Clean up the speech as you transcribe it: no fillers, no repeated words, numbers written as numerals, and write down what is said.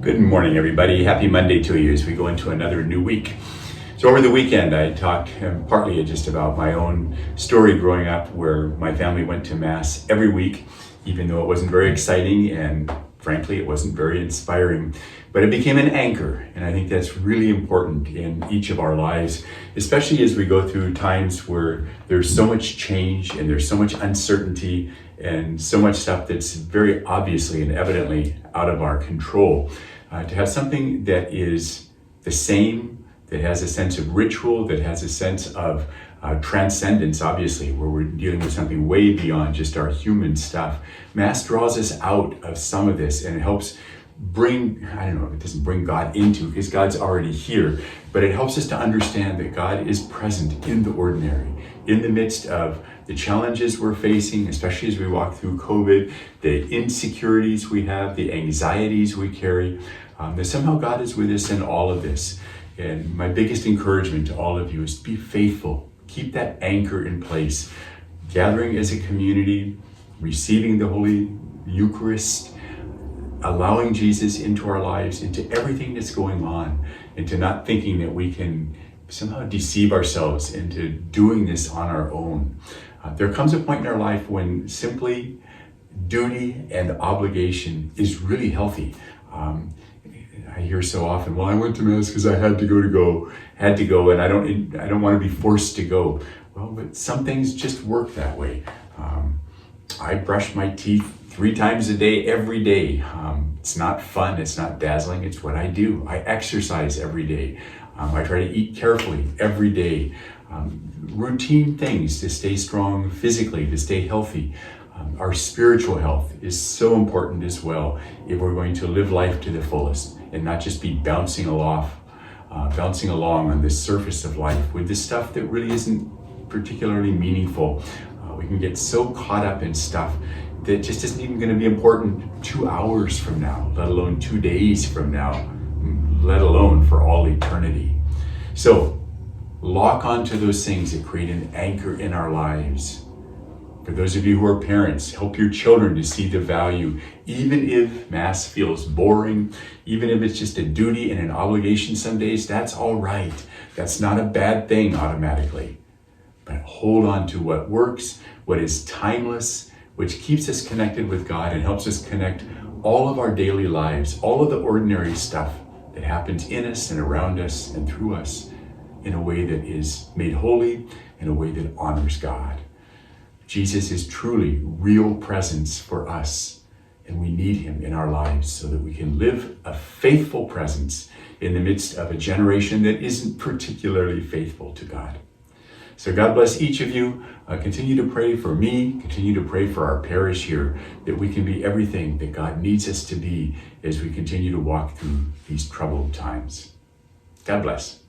Good morning, everybody. Happy Monday to you as we go into another new week. So over the weekend, I talked partly just about my own story growing up, where my family went to Mass every week, even though it wasn't very exciting and frankly, it wasn't very inspiring, but it became an anchor. And I think that's really important in each of our lives, especially as we go through times where there's so much change and there's so much uncertainty and so much stuff that's very obviously and evidently out of our control. To have something that is the same, that has a sense of ritual, that has a sense of transcendence, obviously, where we're dealing with something way beyond just our human stuff. Mass draws us out of some of this, and it helps bring, it doesn't bring God into, because God's already here, but it helps us to understand that God is present in the ordinary, in the midst of the challenges we're facing, especially as we walk through COVID, the insecurities we have, the anxieties we carry, that somehow God is with us in all of this. And my biggest encouragement to all of you is to be faithful. Keep that anchor in place. Gathering as a community, receiving the Holy Eucharist, allowing Jesus into our lives, into everything that's going on, into not thinking that we can somehow deceive ourselves into doing this on our own. There comes a point in our life when simply duty and obligation is really healthy. I hear so often, well, I went to Mass because I had to go, and I don't want to be forced to go. Well, but some things just work that way. I brush my teeth 3 times a day, every day. It's not fun, it's not dazzling, it's what I do. I exercise every day. I try to eat carefully every day. Routine things to stay strong physically, to stay healthy. Our spiritual health is so important as well if we're going to live life to the fullest and not just be bouncing along on the surface of life with the stuff that really isn't particularly meaningful. We can get so caught up in stuff that just isn't even going to be important 2 hours from now, let alone 2 days from now, let alone for all eternity. So lock onto those things that create an anchor in our lives. For those of you who are parents, help your children to see the value, even if Mass feels boring, even if it's just a duty and an obligation some days, that's all right. That's not a bad thing automatically. But hold on to what works, what is timeless, which keeps us connected with God and helps us connect all of our daily lives, all of the ordinary stuff that happens in us and around us and through us in a way that is made holy, in a way that honors God. Jesus is truly real presence for us, and we need him in our lives so that we can live a faithful presence in the midst of a generation that isn't particularly faithful to God. So God bless each of you. Continue to pray for me, continue to pray for our parish here, that we can be everything that God needs us to be as we continue to walk through these troubled times. God bless.